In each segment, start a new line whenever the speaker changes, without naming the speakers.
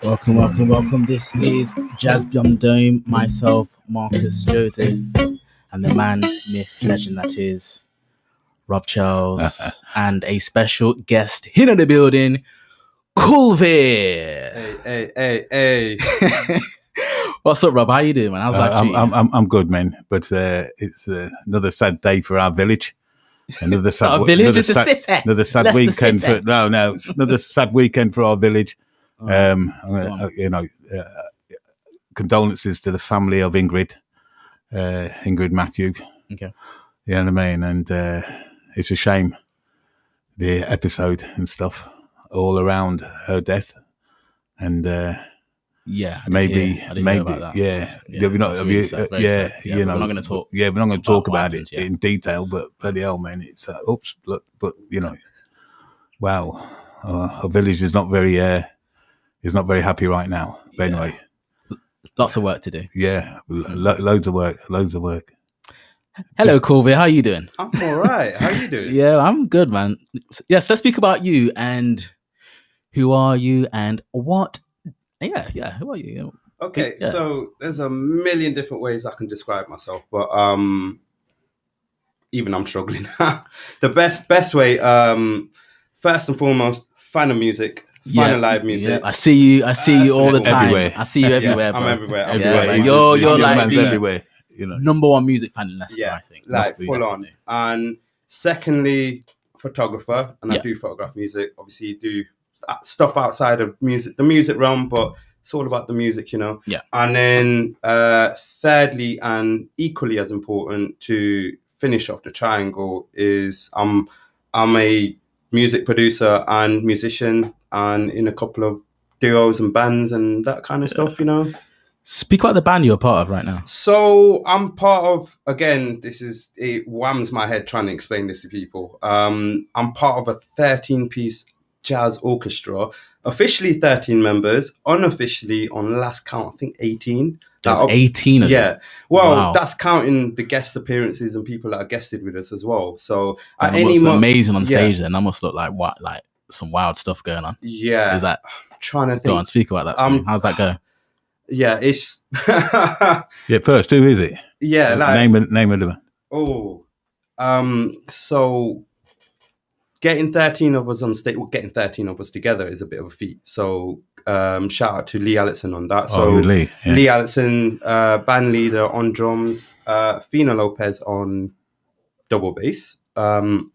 Welcome, welcome, welcome. This is Jazz Beyond Dome. Myself, Marcus Joseph, and the man, myth, legend that is Rob Charles, and a special guest here in the building, Kulvir.
Hey.
What's up, Rob? How you doing, man? How's life treating you?
I'm good, man. But it's another sad day for our village. Another sad
village. It's a city.
Another sad
Leicester
weekend
City.
It's another sad weekend for our village. Condolences to the family of Ingrid Matthew.
Okay.
You know what I mean? And it's a shame, the episode and stuff all around her death. And
Yeah,
maybe,
I didn't hear about that.
we're not
Very sad.
we're not
going to talk.
Yeah, we're not going to talk
what
about
happened,
it in detail. But bloody hell, man, it's oops. Look, but wow, our village is not very happy right now. But anyway,
Lots of work to do.
yeah, loads of work.
Hello, Kulvir. How you doing?
I'm all right. How you doing?
Yeah, I'm good, man. Yes, let's speak about you and who are you and what. Yeah. Who are you?
Okay,
Yeah.
so there's a million different ways I can describe myself, but even I'm struggling. The best way, first and foremost, fan of music, fan of live music.
Yeah. I see you all the time.
Everywhere.
I see you everywhere.
I'm
bro.
everywhere.
Man.
You're
You're like
man's
the
everywhere.
number one music fan in Leicester,
Yeah,
I think.
like
Must be,
full on.
definitely.
And secondly, photographer, and
Yeah.
I do photograph music. Obviously, do stuff outside of the music realm, but it's all about the music,
Yeah.
And then thirdly, and equally as important to finish off the triangle, is I'm a music producer and musician, and in a couple of duos and bands and that kind of stuff,
Speak about the band you're a part of right now.
So I'm part of, again, it whams my head trying to explain this to people. I'm part of a 13-piece jazz orchestra, officially 13 members, unofficially on last count, I think 18.
There's 18 of them.
Yeah. Well,
Wow.
that's counting the guest appearances and people that are guested with us as well. So
That looks amazing on stage then. That must look like what, like some wild stuff going on.
Yeah.
Is that,
I'm trying to think.
go on, speak about that for me. How's that go?
Yeah, it's...
Yeah, first, who is it?
Yeah, like...
Name of them.
Oh, so getting 13 of us on stage, getting 13 of us together is a bit of a feat. So shout out to Lee Allison on that. So
Lee. Yeah.
Lee Allison, band leader on drums, Fina Lopez on double bass. Who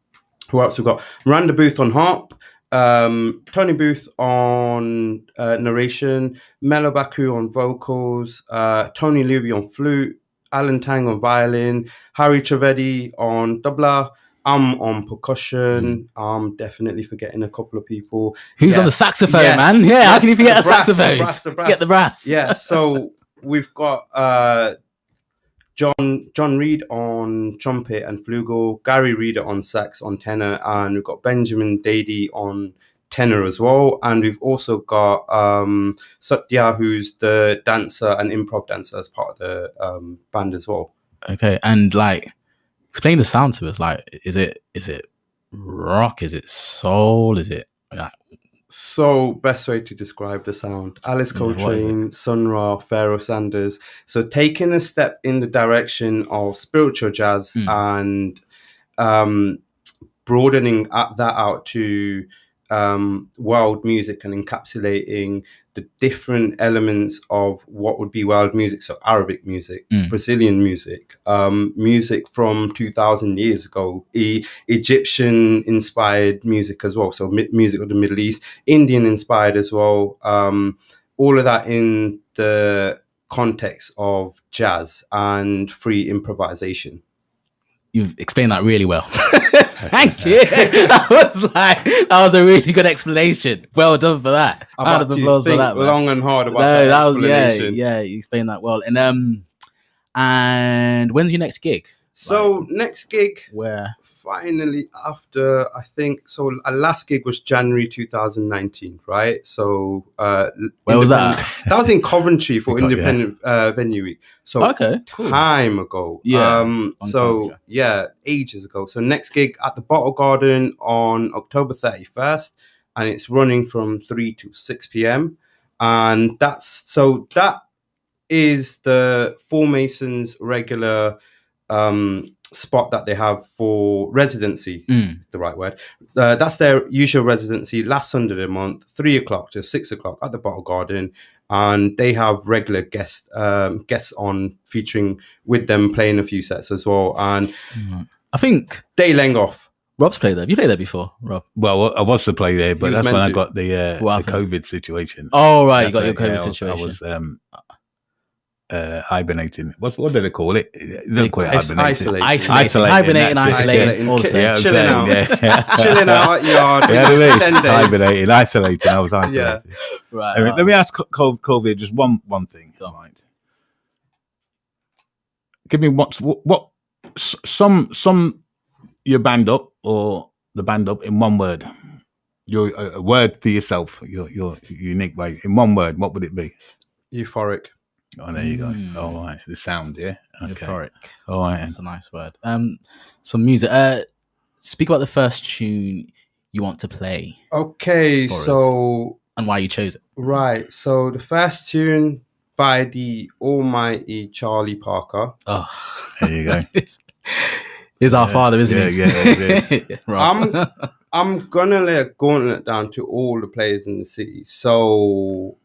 else we got? Miranda Booth on harp. Tony Booth on narration, Melo Baku on vocals, Tony Luby on flute, Alan Tang on violin, Harry Trivedi on tabla. I'm on percussion. I'm definitely forgetting a couple of people.
Who's on the saxophone, man? Yeah, how can you forget a saxophone?
The brass.
Get the brass.
Yeah, so we've got John Reed on trumpet and flugel, Gary Reeder on sax on tenor, and we've got Benjamin Dady on tenor as well. And we've also got Satya, who's the dancer and improv dancer as part of the band as well.
Okay, and like, explain the sound to us. Like, is it rock? Is it soul? Is it like...
So, best way to describe the sound: Alice Coltrane, Sun Ra, Pharaoh Sanders. So, taking a step in the direction of spiritual jazz and broadening that out to world music and encapsulating the different elements of what would be world music. So Arabic music, Brazilian music, music from 2,000 years ago, Egyptian inspired music as well. So music of the Middle East, Indian inspired as well. All of that in the context of jazz and free improvisation.
You've explained that really well. Thank you. That was a really good explanation. Well done for that.
I've had to think long and hard about that explanation.
Yeah, you explained that well. And when's your next gig?
So next gig,
where?
Finally, after I think so, our last gig was January 2019, right? So
where was that?
That was in Coventry for Independent Venue Week. So
okay, cool.
Time ago.
Yeah.
Ages ago. So next gig at the Bottle Garden on October 31st, and it's running from 3 to 6 p.m. and that is the Freemasons' regular spot that they have for residency. Is the right word. That's their usual residency. Last Sunday of the month, 3 o'clock to 6 o'clock at the Bottle Garden, and they have regular guests on, featuring with them, playing a few sets as well. And
I think
they leng off.
Rob's played there. Have you played there before, Rob?
Well, I was to play there, but that's when I got the
happened?
COVID situation.
Oh, right, you got your COVID situation.
I was hibernating. What do they call it? They don't call it hibernating.
Isolating. Hibernating, isolating. All the same.
Chilling out. Chilling out at yard.
Yeah, I mean, hibernating, isolating. I was isolating.
Yeah.
Right. Anyway, let me ask Kulvir just one thing. Right. Give me what some your band up or the band up in one word. A word for yourself. Your unique way in one word. What would it be?
Euphoric.
Oh, there you go. All right. The sound, yeah? Okay.
Euphoric.
All right.
That's a nice word. Some music. Speak about the first tune you want to play.
Okay, so...
And why you chose it.
Right. So the first tune by the almighty Charlie Parker.
Oh,
there you go.
He's our father, isn't he?
Yeah, it is.
I'm going to lay a gauntlet down to all the players in the city. So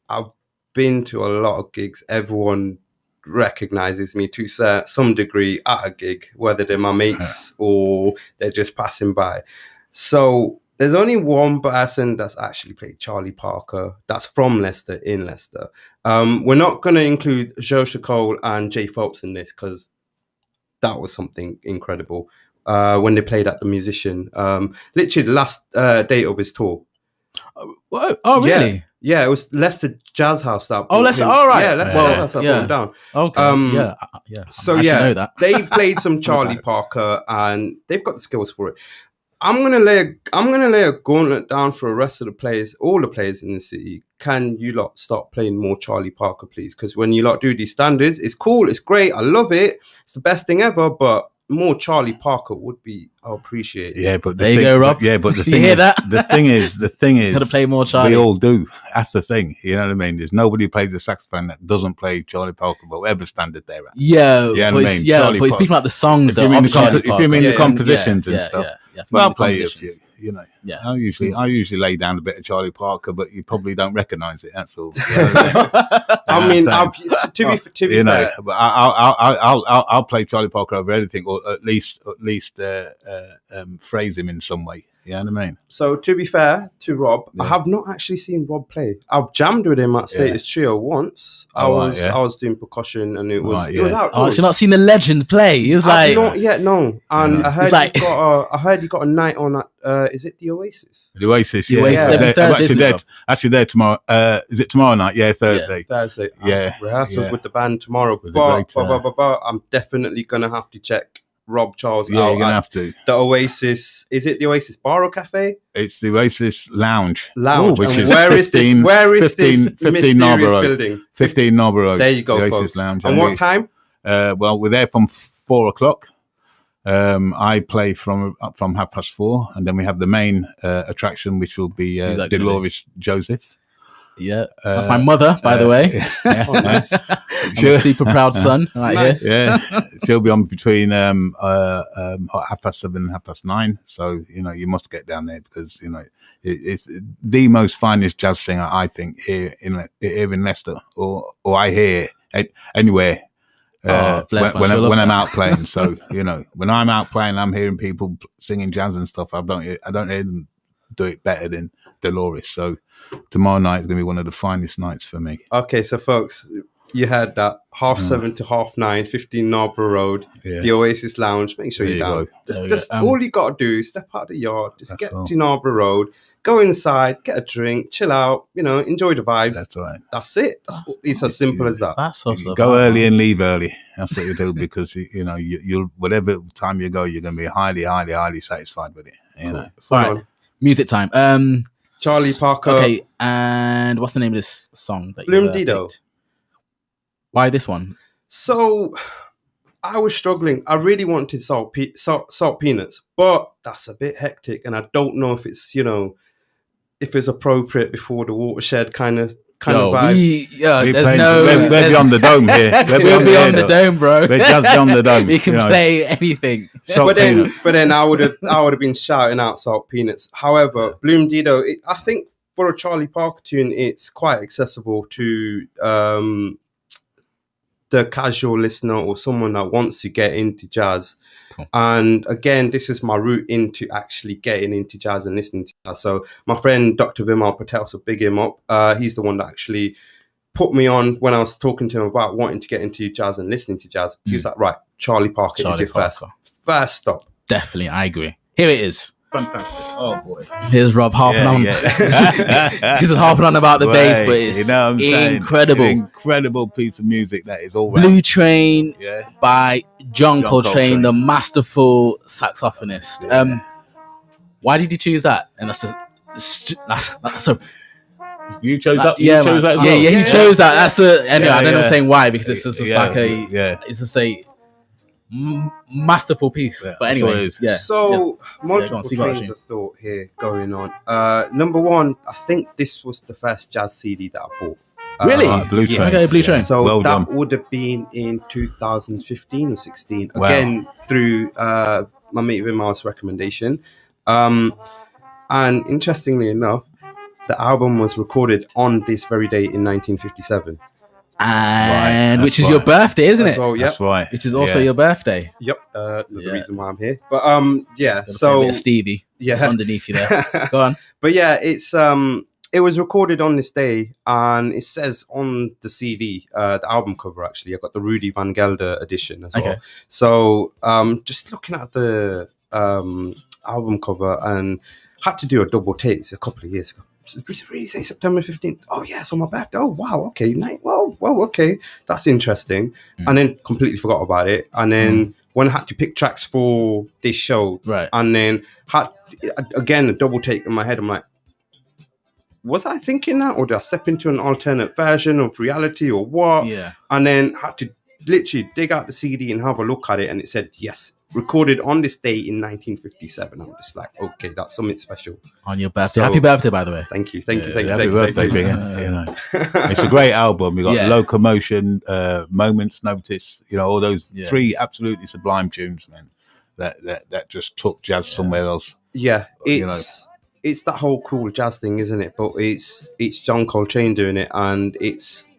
I've been to a lot of gigs. Everyone recognizes me to some degree at a gig, whether they're my mates or they're just passing by. So there's only one person that's actually played Charlie Parker that's from Leicester, in Leicester. We're not going to include Joshua Cole and Jay Phelps in this because that was something incredible when they played at the Musician. Literally the last date of his tour.
Oh, really?
Yeah, it was Leicester Jazz House that.
Oh, Leicester. All right.
Yeah, Leicester Jazz House that brought him down.
Okay. Yeah.
So
know that.
They played some Charlie Parker, and they've got the skills for it. I'm gonna lay a gauntlet down for the rest of the players, all the players in the city. Can you lot stop playing more Charlie Parker, please? Because when you lot do these standards, it's cool, it's great, I love it, it's the best thing ever. But more Charlie Parker would be appreciated.
Yeah, but
there you go, Rob.
Yeah, but the
you
thing
hear
is,
that?
the thing is,
gotta play more Charlie.
We all do. That's the thing. You know what I mean? There's nobody who plays the saxophone that doesn't play Charlie Parker, but whatever standard they're at.
Yeah,
you know
but
what I mean?
Yeah, but speaking about the songs,
if you mean the compositions and stuff.
Yeah,
well, I'll play a few. You know,
yeah.
I usually lay down a bit of Charlie Parker, but you probably don't recognise it. That's all.
I mean, to be
you know,
fair,
but I'll play Charlie Parker over anything, or at least phrase him in some way. You know what I mean?
So to be fair to Rob, I have not actually seen Rob play. I've jammed with him at Status Trio once. I was doing percussion, and it was out.
Oh, so you've not seen the legend play? He was like,
not yet, no. And I heard you got a night on at. Is it the Oasis?
The Oasis,
the Oasis every Thursday.
I'm actually there tomorrow. Is it tomorrow night? Yeah, Thursday.
Thursday.
Yeah,
rehearsals with the band tomorrow. I'm definitely gonna have to check Rob Charles out.
You're gonna have to.
The Oasis. Is it the Oasis Bar or Cafe?
It's the Oasis Lounge.
Which is
where is this
15 mysterious building?
15 Narborough Road.
There you go,
the
folks.
Oasis Lounge.
And what time?
Well, we're there from 4 o'clock. I play from 4:30, and then we have the main attraction, which will be Dolores Joseph.
Yeah, that's my mother, by the way.
Oh, nice.
I'm a super proud son.
Nice.
Yeah, she'll be on between 7:30 and 9:30. So you must get down there because it's the most finest jazz singer I think here in Leicester, or I hear anywhere. When I'm out playing, so when I'm out playing, I'm hearing people singing jazz and stuff. I don't hear them do it better than Dolores. So tomorrow night is going to be one of the finest nights for me.
Okay, so folks, you heard that 7:30 to 9:30, 15 Narborough Road, the Oasis Lounge. Make sure you're down. Just all you got to do is step out of the yard, just get to Narborough Road, go inside, get a drink, chill out, enjoy the vibes.
That's right.
That's it. It's as simple as that.
That's awesome.
Go early and leave early. That's what you do because you'll whatever time you go, you're going to be highly, highly, highly satisfied with it.
All right. Music time.
Charlie Parker.
Okay, and what's the name of this song that
Bloom Dido.
Why this one?
So I was struggling. I really wanted salt peanuts, but that's a bit hectic, and I don't know if it's if it's appropriate before the watershed kind of kind of
Yo,
vibe.
there's no.
We're beyond the dome here.
We're beyond the dome, bro.
We're just beyond the dome.
We can play anything.
Salt peanuts.
But then I would have been shouting out Salt Peanuts. However, Bloom Dido, I think for a Charlie Parker tune, it's quite accessible to the casual listener or someone that wants to get into jazz. Cool. And again, this is my route into actually getting into jazz and listening to jazz. So my friend Dr. Vimal Patel, so big him up. He's the one that actually put me on when I was talking to him about wanting to get into jazz and listening to jazz. He was like, right, Charlie Parker is your first stop.
Definitely, I agree. Here it is.
Fantastic. Oh boy.
Here's Rob harping on. He's harping on about the bass, but it's incredible.
An incredible piece of music that is all
Blue Train by John Coltrane, the masterful saxophonist.
Yeah.
Why did you choose that? And that's so.
You chose that.
Yeah,
you chose that as well?
He chose that. That's anyway. I don't know saying why because it's just like it's just a masterful piece. Yeah, but anyway,
So multiple trains of thought here going on. Number one, I think this was the first jazz CD that I bought.
Really?
Blue Train.
Okay, Blue Train.
So that would have been in 2015 or 16. Again, through my mate Vimal's recommendation. And interestingly enough, the album was recorded on this very day in 1957.
And which is your birthday, isn't it?
Well,
That's right.
Which is also your birthday.
Yep. The reason why I'm here. But so
a bit of Stevie just underneath you there. Go on.
But it was recorded on this day, and it says on the CD, the album cover actually, I got the Rudy Van Gelder edition as well. So just looking at the album cover, and had to do a double take a couple of years ago. Does it really say September 15th? Oh, yeah, it's on my birthday. Oh, wow, okay. Well, okay. That's interesting. And then completely forgot about it. And then when I had to pick tracks for this show, and then had, again, a double take in my head, I'm like, was I thinking that? Or did I step into an alternate version of reality or what?
Yeah.
And then had to literally dig out the CD and have a look at it. And it said, yes, recorded on this day in 1957. I'm just like, okay, that's something special.
On your birthday. So, happy birthday, by the way.
Thank you. Happy
birthday, Big. It's a great album. You got Locomotion, Moments Notice, all those three absolutely sublime tunes, man. That just took jazz somewhere else.
Yeah, it's that whole cool jazz thing, isn't it? But it's John Coltrane doing it, and it's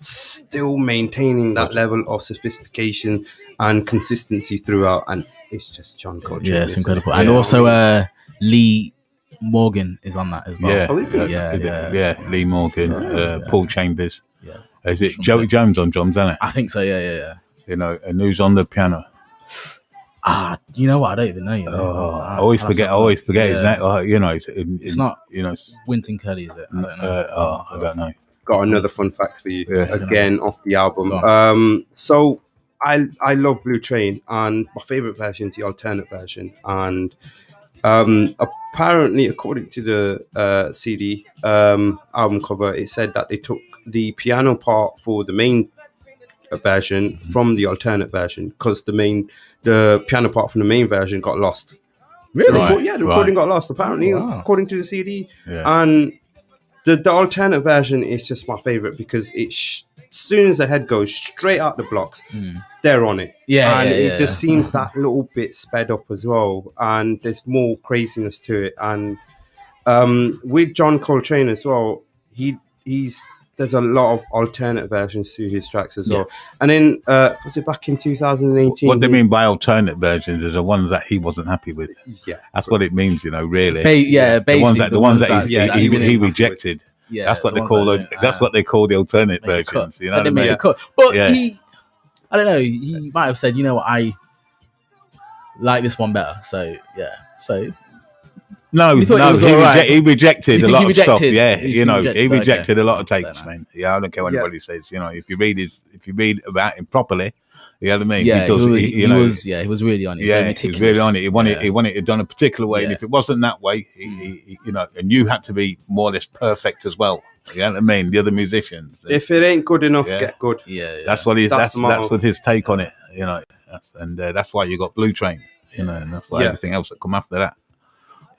still maintaining that level of sophistication and consistency throughout, and it's just John Coltrane.
Yeah, it's incredible. And also Lee Morgan is on that as well.
Yeah.
Oh, is it?
Yeah, Lee Morgan, Paul Chambers. Yeah. Is it Joey Jones on drums, isn't it?
I think so, yeah.
And who's on the piano?
You know what? I don't even know.
I always forget. His name.
It's not. Wynton Kelly, is it? I don't know.
I don't know.
Got another fun fact for you. Again, off the album. So I love Blue Train, and my favorite version is the alternate version. And apparently, according to the CD album cover, it said that they took the piano part for the main version from the alternate version because the piano part from the main version got lost.
Really?
The recording got lost apparently, according to the CD. And the alternate version is just my favorite because as soon as the head goes straight out the blocks, they're on it. It just seems that little bit sped up as well, and there's more craziness to it. And with John Coltrane as well, there's a lot of alternate versions to his tracks as well. And then, was it back in 2018?
What they mean by alternate versions is the ones that he wasn't happy with.
Yeah.
That's what it means, really.
Basically.
The ones that he rejected. Yeah. That's what they call that's what they call the alternate versions. You know what I mean?
But I don't know, he might have said, you know what, I like this one better. So, yeah. So...
No, he rejected a lot of stuff. Yeah,
he
rejected a lot of takes, man. Yeah, I don't care what anybody says. If you read about him properly, you know what I mean.
Yeah, he was really on it.
Yeah, he was really on it. He wanted it done a particular way, and if it wasn't that way, he and you had to be more or less perfect as well. You know what I mean? The other musicians.
If it ain't good enough, get good.
Yeah. That's what that's what his take on it. That's why you got Blue Train. And that's why everything else that come after that.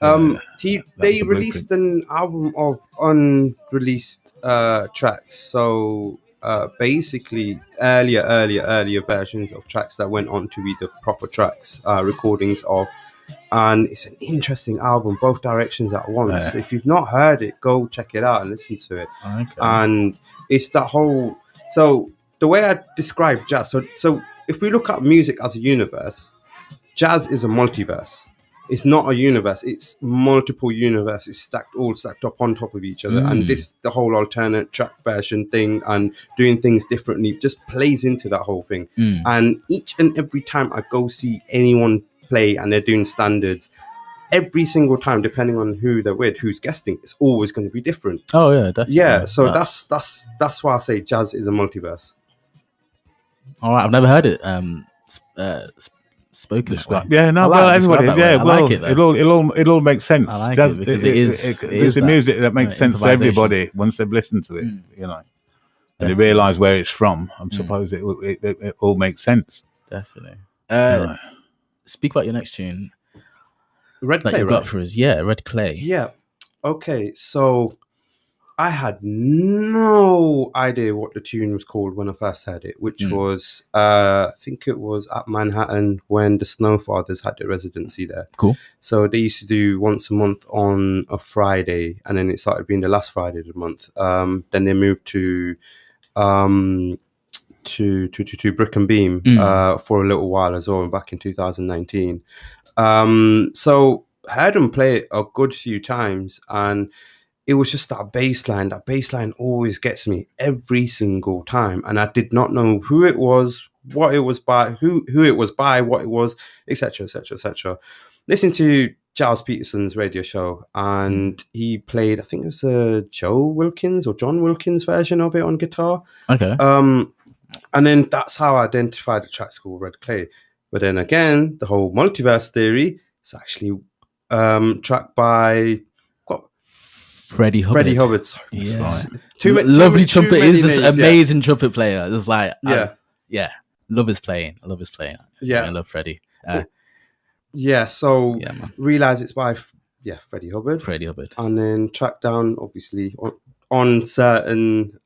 They released an album of unreleased tracks. So basically, earlier versions of tracks that went on to be the proper tracks, recordings of. And it's an interesting album, both directions at once. If you've not heard it, go check it out and listen to it.
Okay.
And it's that whole. So the way I describe jazz. So if we look at music as a universe, jazz is a multiverse. It's not a universe. It's multiple universes all stacked up on top of each other. And the whole alternate track version thing and doing things differently just plays into that whole thing. And each and every time I go see anyone play and they're doing standards, every single time, depending on who they're with, who's guesting, it's always going to be different.
Oh yeah, definitely.
Yeah, so that's why I say jazz is a multiverse.
All right, I've never heard it spoken.
Yeah, no, well, everybody, yeah,
I
well,
like it,
it all makes sense.
I like
jazz,
it because it is
the music that makes sense to everybody once they've listened to it, you know, and they realise where it's from. I suppose it all makes sense.
Definitely. Speak about your next tune.
Red
Clay,
Clay,
you got for us. Yeah, Red Clay.
Yeah. Okay, so I had no idea what the tune was called when I first heard it, which was, I think it was at Manhattan when the Snow Fathers had their residency there.
Cool.
So they used to do once a month on a Friday, and then it started being the last Friday of the month. Then they moved to Brick and Beam for a little while as well, back in 2019. So I heard them play it a good few times, and it was just that bass line. That bass line always gets me every single time, and I did not know who it was, what it was by, who it was by, what it was, etc., etc., etc. Listen to Giles Peterson's radio show, and he played, I think it was a John Wilkins version of it on guitar.
Okay.
And then that's how I identified the track called Red Clay. But then again, the whole multiverse theory is actually tracked by
Freddie Hubbard.
Sorry.
Yeah.
Lovely
trumpet. He's this amazing trumpet player. It's like, love his playing.
Yeah.
I love Freddie.
So realize it's by Freddie Hubbard. And then track down, obviously, on certain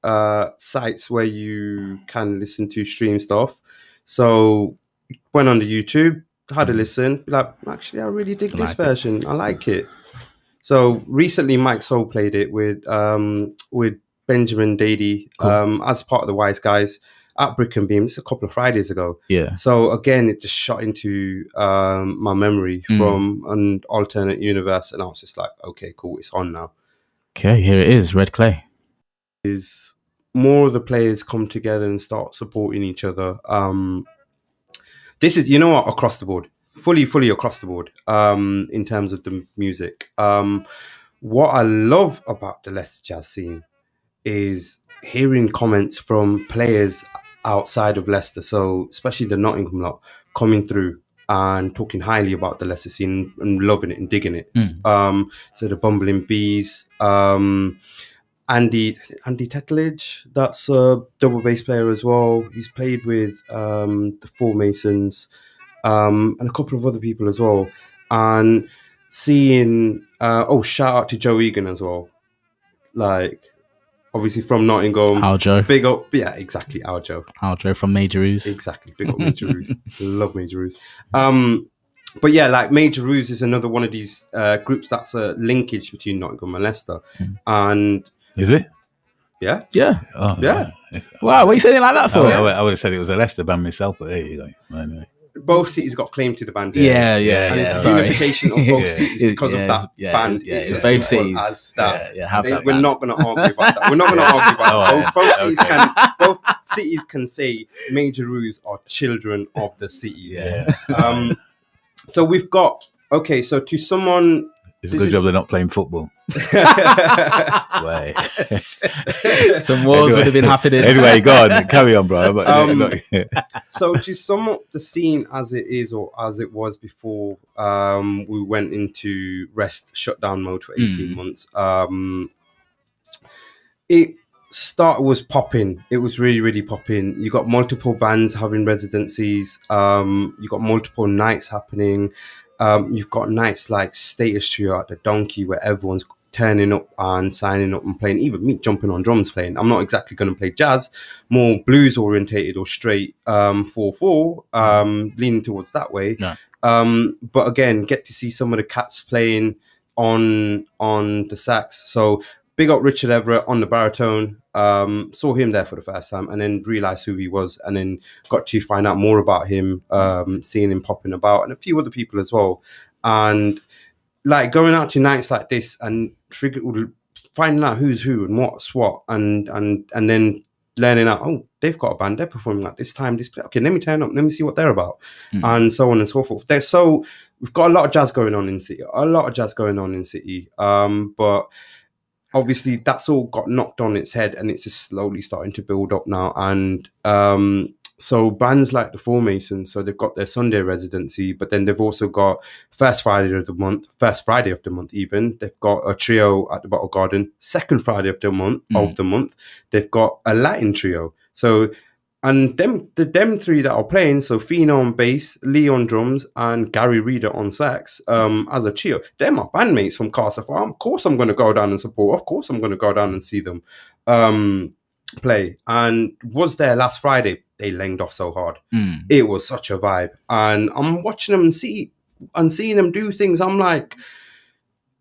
sites where you can listen to stream stuff. So went on the YouTube, had a listen, like, actually, I really dig this version. I like it. So recently, Mike Soul played it with Benjamin Dady as part of the Wise Guys at Brick and Beam. It's a couple of Fridays ago.
Yeah.
So again, it just shot into my memory from an alternate universe, and I was just like, okay, cool, it's on now.
Okay, here it is, Red Clay.
Is more of the players come together and start supporting each other. This is, across the board. Fully across the board in terms of the music. What I love about the Leicester jazz scene is hearing comments from players outside of Leicester, so especially the Nottingham lot, coming through and talking highly about the Leicester scene and loving it and digging it. So the Bumbling Bees, Andy Tetledge, that's a double bass player as well. He's played with the Four Masons, and a couple of other people as well. And seeing, shout out to Joe Egan as well. Like, obviously from Nottingham.
Aljo.
Big up, yeah, exactly, Aljo.
Aljo from Major Ruse.
Exactly, big up Major Ruse. Love Major Ruse. But yeah, like Major Ruse is another one of these groups that's a linkage between Nottingham and Leicester. And
is it?
Yeah.
Yeah.
Oh,
yeah.
Wow, what are you saying it like that for?
I would have said it was a Leicester band myself, but there you go. Anyway.
Both cities got claim to the band.
Yeah.
And it's a unification of both cities because of that band.
Yeah, it's both cities.
We're not going to argue about that. We're not going to argue about that. Both cities can say Major Ruse are children of the cities.
Yeah.
So we've got, so to someone...
It's a good job they're not playing football.
Way. Some wars would have been happening.
Anyway, go on, carry on, bro.
So to sum up the scene as it is, or as it was before we went into shutdown mode for 18 months, it was popping. It was really, really popping. You got multiple bands having residencies. You got multiple nights happening. You've got nights like Status Trio at the Donkey, where everyone's turning up and signing up and playing, even me jumping on drums playing. I'm not exactly going to play jazz, more blues orientated or straight 4/4, leaning towards that way.
Yeah.
But again, get to see some of the cats playing on the sax. So big up Richard Everett on the baritone. Saw him there for the first time and then realized who he was, and then got to find out more about him, seeing him popping about, and a few other people as well. And like going out to nights like this and finding out who's who and what's what, and then learning out, oh, they've got a band, they're performing at this time, this place. Okay, let me turn up, let me see what they're about, and so on and so forth. We've got a lot of jazz going on in City, but obviously that's all got knocked on its head, and it's just slowly starting to build up now. And so bands like the Four Masons, so they've got their Sunday residency, but then they've also got first Friday of the month even. They've got a trio at the Bottle Garden, second Friday of the month. They've got a Latin trio. So, and them three that are playing, so Fino on bass, Lee on drums, and Gary Reeder on sax, as a trio, they're my bandmates from Castle Farm. Of course I'm going to go down and support. Of course I'm going to go down and see them play. And was there last Friday. They langed off so hard. It was such a vibe. And I'm watching them seeing them do things. I'm like,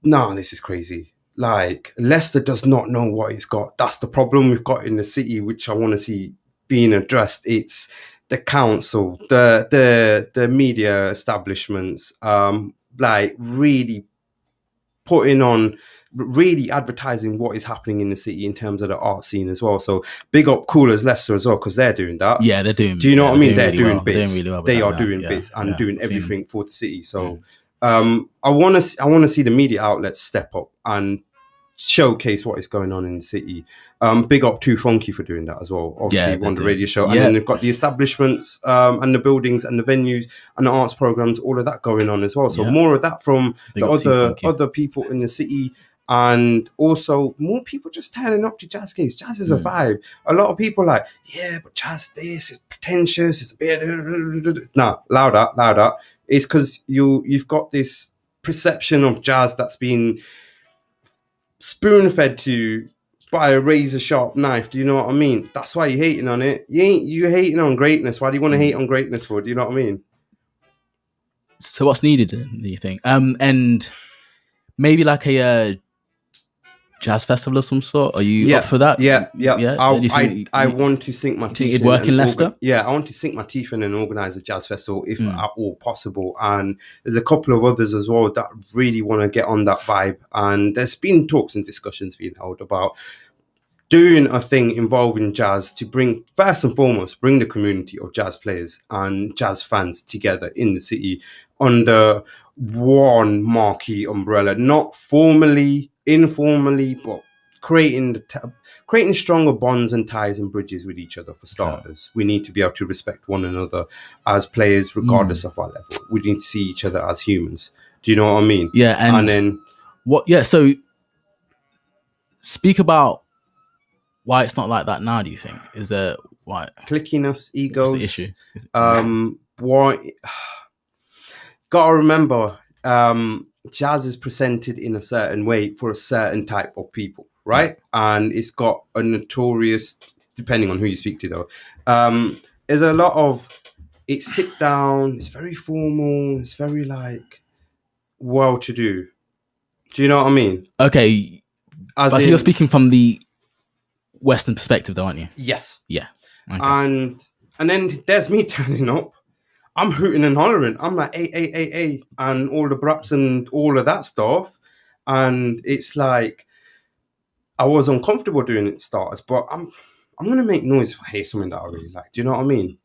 nah, this is crazy. Like, Leicester does not know what it's got. That's the problem we've got in the city, which I want to see being addressed. It's the council, the media establishments, like really putting on, really advertising what is happening in the city in terms of the art scene as well. So big up Coolers Leicester as well, because they're doing that.
Yeah, they're doing.
Do you know what I mean? They're
really
doing
well.
bits.
They're doing really well with
they
that
are
now.
doing
Yeah,
bits and
yeah.
doing
I've seen
everything for the city. So I want to see the media outlets step up and showcase what is going on in the city. Big up Too Funky for doing that as well. Obviously, on the radio show, and then they've got the establishments and the buildings and the venues and the arts programs, all of that going on as well. So more of that from the other people in the city, and also more people just turning up to jazz gigs. Jazz is a vibe. A lot of people like, yeah, but jazz this is pretentious. It's a bit louder. It's because you've got this perception of jazz that's been spoon-fed to you by a razor-sharp knife. Do you know what I mean? That's why you're hating on it. You hating on greatness. Why do you want to hate on greatness for? Do you know what I mean?
So what's needed, do you think? And maybe like a jazz festival of some sort. Are you up for that?
Yeah. I
You
want to sink my teeth in.
it'd work in Leicester?
I want to sink my teeth in and organise a jazz festival if at all possible. And there's a couple of others as well that really want to get on that vibe. And there's been talks and discussions being held about doing a thing involving jazz to bring, first and foremost, bring the community of jazz players and jazz fans together in the city under one marquee umbrella, not formally, informally, but creating stronger bonds and ties and bridges with each other. For starters, we need to be able to respect one another as players, regardless of our level. We need to see each other as humans. Do you know what I mean?
Yeah, and
then
what? Yeah, so speak about why it's not like that now. Do you think is there why
clickiness, egos?
What's the issue?
Why? Gotta remember, jazz is presented in a certain way for a certain type of people, right? And it's got a notorious, depending on who you speak to though, there's a lot of, it's sit down, it's very formal, it's very like well-to-do. Do you know what I mean?
Okay, so you're speaking from the Western perspective though, aren't you?
Yes.
Yeah. Okay.
And then there's me turning up. I'm hooting and hollering. I'm like, hey, and all the braps and all of that stuff. And it's like, I was uncomfortable doing it starters, but I'm going to make noise if I hear something that I really like. Do you know what I mean?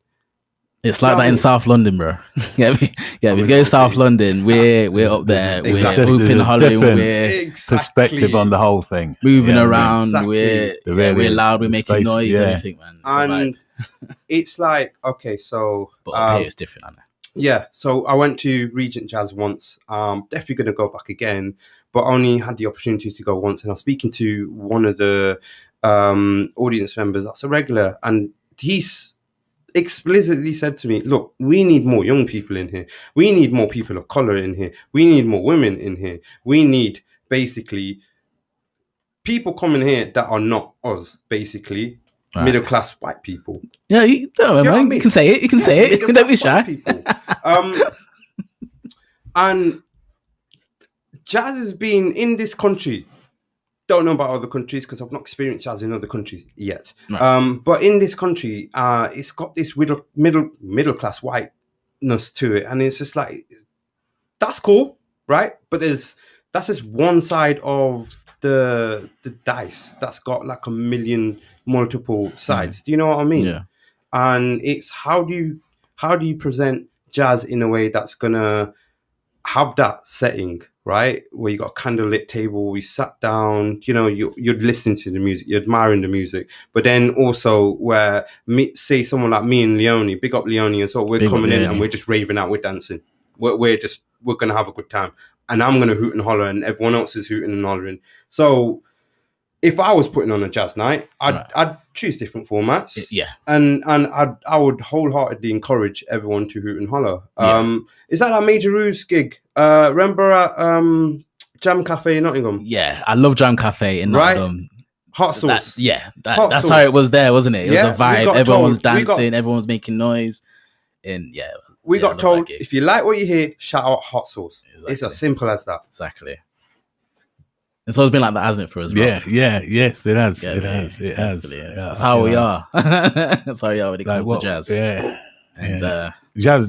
It's like that in South London, bro. If you go to South London, we're up there, we're hooping, hollering, we're
perspective on the whole thing,
moving around, we're loud, we're making noise, everything, man.
And it's like, okay, so
but up here it's different, I know.
Yeah, so I went to Regent Jazz once. Definitely going to go back again, but only had the opportunity to go once. And I was speaking to one of the audience members that's a regular, and he's explicitly said to me, look, we need more young people in here. We need more people of color in here. We need more women in here. We need basically people coming here that are not us, basically.
Right.
Middle class white people.
Yeah, don't worry, man. You can say it. You can say it. Don't be shy.
People. And jazz has been in this country. Don't know about other countries because I've not experienced jazz in other countries yet. Right. But in this country, it's got this middle class whiteness to it, and it's just like, that's cool, right? But that's just one side of the dice that's got like a million multiple sides. Do you know what I mean?
Yeah.
And it's how do you present jazz in a way that's gonna have that setting, right? Where you got a candlelit table, we sat down, you'd listen to the music, you're admiring the music, but then also where say someone like me and Leonie, big up Leonie as well, we're coming in and we're just raving out, we're dancing, we're gonna have a good time, and I'm gonna hoot and holler, and everyone else is hooting and hollering. So if I was putting on a jazz night, I'd choose different formats.
Yeah.
And I would wholeheartedly encourage everyone to hoot and holler. Is that Major Ruse gig? Remember at Jam Cafe in Nottingham?
Yeah, I love Jam Cafe in Nottingham.
Hot sauce.
That's sauce. How it was there, wasn't it? It was a vibe. Everyone was dancing, everyone was making noise. And
we got told, if you like what you hear, shout out hot sauce. Exactly. It's as simple as that.
Exactly. It's always been like that, hasn't it, for us?
Yes, it has. It has.
Yeah. That's how we are. That's how we are when it comes to jazz.
Yeah.
And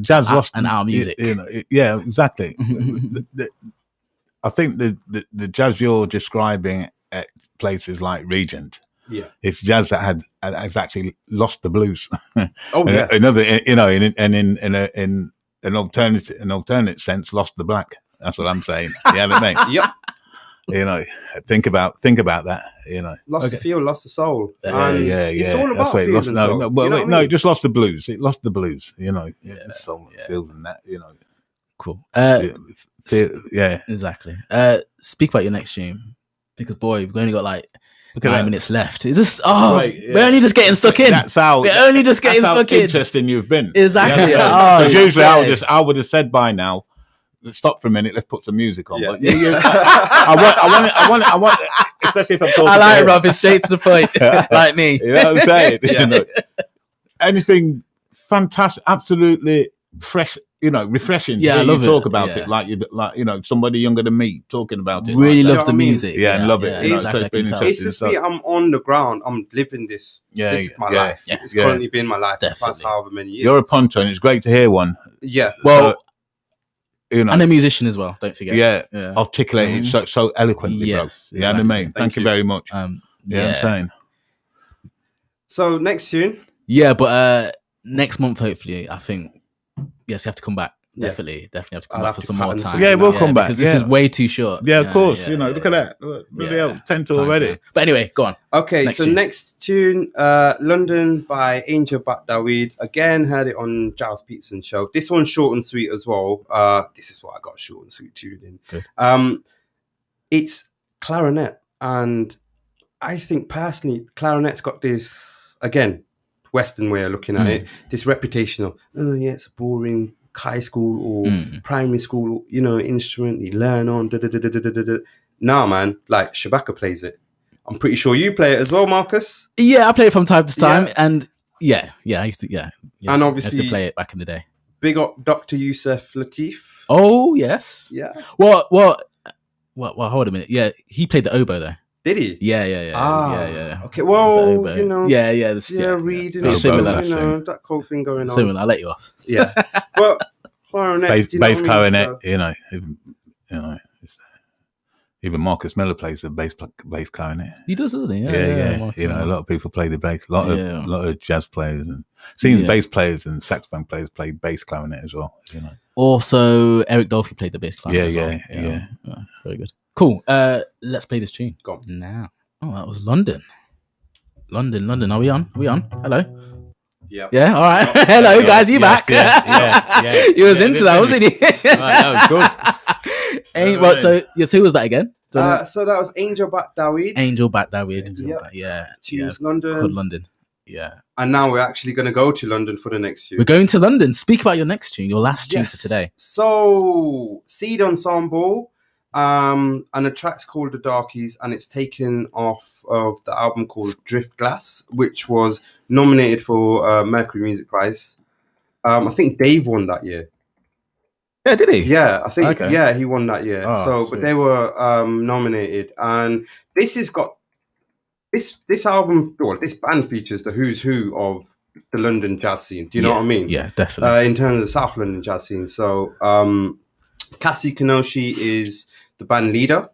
jazz lost
and our music.
Exactly. I think the jazz you're describing at places like Regent, it's jazz that has actually lost the blues.
Oh yeah.
Another, in an alternate sense, lost the black. That's what I'm saying. You know what I mean?
Yep.
Think about that.
Lost the feel, lost the soul.
It's
all about feels and soul.
No, it just lost the blues. It lost the blues. Soul and feels and that.
Cool.
Exactly.
Speak about your next tune, because boy, we've only got like 9 minutes left. It's just we're only just getting stuck in.
That's how
we're only just getting stuck in.
Interesting you've been.
Exactly.
Because usually I would have said by now, stop for a minute, let's put some music on. But I want, especially if I'm talking.
I like Rob, it's straight to the point, like me.
You know what I'm saying? Anything fantastic, absolutely fresh, refreshing.
Yeah, I love
talk about it like somebody younger than me talking about it.
Really loves the music.
And love it.
It's just me. I'm on the ground. I'm living this. This is my life.
Yeah.
It's currently been my life for the past however many years.
You're a punter, and it's great to hear one.
Yeah.
Well. And a musician as well, don't forget.
Yeah. Articulated so eloquently,
yes,
bro. Yeah, exactly. I mean, thank you very much. I'm saying.
So next tune.
Yeah, but next month, hopefully, I think, yes, you have to come back. Definitely have to come back for some more time.
Yeah, we'll come back.
Because this is way too short.
Yeah, of course. Look at that. Really 10 to already.
But anyway, go on.
Okay, next tune, London by Angel Bat Daweed. Again, heard it on Giles Peterson's show. This one's short and sweet as well. This is what I got a short and sweet tune in.
Good.
It's clarinet. And I think personally, clarinet's got this, again, Western way of looking at it, this reputation of, it's boring, high school or primary school, instrument you learn on. Nah, man, like Shabaka plays it. I'm pretty sure you play it as well, Marcus.
Yeah, I play it from time to time, and I used to.
And obviously,
I used to play it back in the day.
Big up Dr. Yusuf Latif.
Oh yes.
Yeah.
Well, hold a minute. Yeah, he played the oboe though.
Did he?
Yeah.
Okay, well, reading
it. Similar,
that whole thing going on.
Similar, I'll let you off.
Yeah. Well, clarinet,
bass clarinet, even Marcus Miller plays the bass clarinet.
He does, doesn't he?
Yeah. A lot of people play the bass. A lot of jazz players and bass players and saxophone players play bass clarinet as well.
Also, Eric Dolphy played the bass clarinet.
Yeah.
Very good. Cool. Let's play this tune.
Go on.
Now. Oh, that was London. London. Are we on? Hello. Yeah. All right. Hello, guys. You back?
Yeah.
He was into that, wasn't he?
That was good.
So who was that again?
So that was Angel Bat Daweed.
Angel Bat Daweed.
Yeah. Tunes London.
Called London.
And now we're actually going to go to London for the next tune.
We're going to London. Speak about your next tune, your last tune for today.
So, Seed Ensemble, and the track's called The Darkies, and it's taken off of the album called Drift Glass, which was nominated for Mercury Music Prize. I think Dave won that year.
Yeah, did he?
Yeah, I think, he won that year. But they were nominated, and this has got this album, well, this band features the who's who of the London jazz scene. Do you know what I mean?
Yeah, definitely.
In terms of South London jazz scene. So Cassie Kenoshi is the band leader,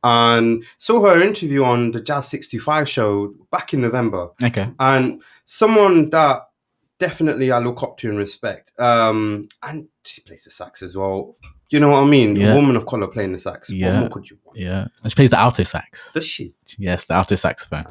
and saw her interview on the Jazz 65 show back in November.
Okay.
And someone that definitely I look up to and respect. And she plays the sax as well. You know what I mean?
Yeah.
A woman of color playing the sax.
Yeah.
What more could you want?
Yeah. And she plays the alto sax.
Does she?
Yes, the alto saxophone.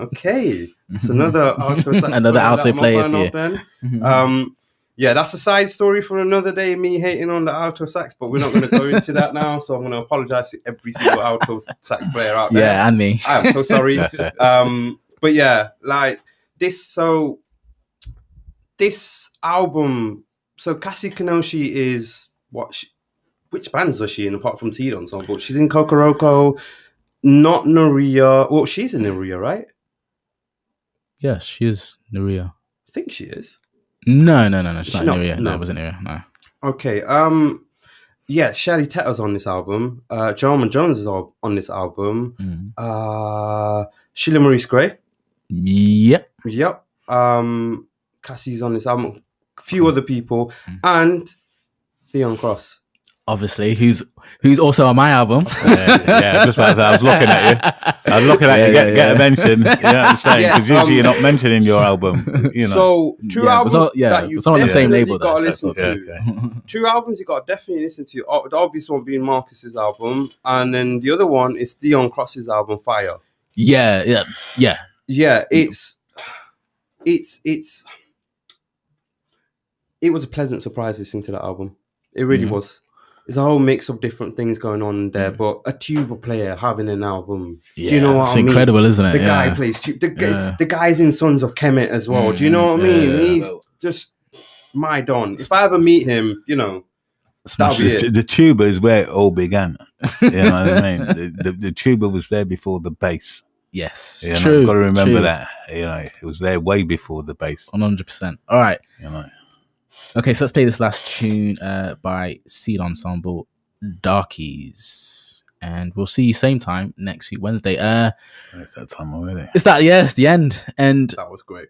Okay. It's another alto sax.
Another alto player for you.
Yeah, that's a side story for another day, me hating on the alto sax, but we're not going to go into that now. So I'm going to apologize to every single alto sax player out there.
Yeah, and me.
I am so sorry. But yeah, like this album, so Cassie Kenoshi is which bands was she in apart from Seed Ensemble? She's in Kokoroko, not Noria. Well, she's in Noria, right?
Yes, she is Noria.
I think she is.
No, she's not Noria.
No.
No, it wasn't Noria. No.
Okay. Yeah, Shelley Tetter's on this album. Jerome Jones is on this album. Sheila Maurice Gray.
Yep.
Cassie's on this album. A few other people. And Theon Cross.
Obviously, who's also on my album.
Just like that. I was looking at you. Get a mention. You know what I'm saying? Because usually you're not mentioning your album. You know.
So two albums that you
on the same label.
Got to listen to. Two albums you got to definitely listen to. The obvious one being Marcus's album, and then the other one is Theon Cross's album Fire.
Yeah.
It was a pleasant surprise listening to that album. It really was. There's a whole mix of different things going on there, but a tuba player having an album.
Yeah,
do you know what I mean?
It's incredible, isn't it?
The guy plays the guy's in Sons of Kemet as well. Do you know what I mean? He's just my don. If I ever meet him, you know, that'll be it.
The tuba is where it all began. You know what I mean? The tuba was there before the bass.
Yes,
true. You've got to remember that. You know, it was there way before the bass.
100%. All right.
You know.
Okay, so let's play this last tune by Seed Ensemble, Darkies. And we'll see you same time next week, Wednesday.
It's that time already.
It's the end. And
that was great.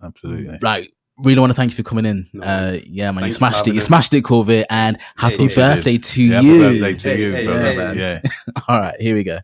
Absolutely.
Right. Really want to thank you for coming in. Yeah, man, you smashed it. You smashed it, Kulvir. And happy birthday to you.
Happy birthday to you, brother.
All right, here we go.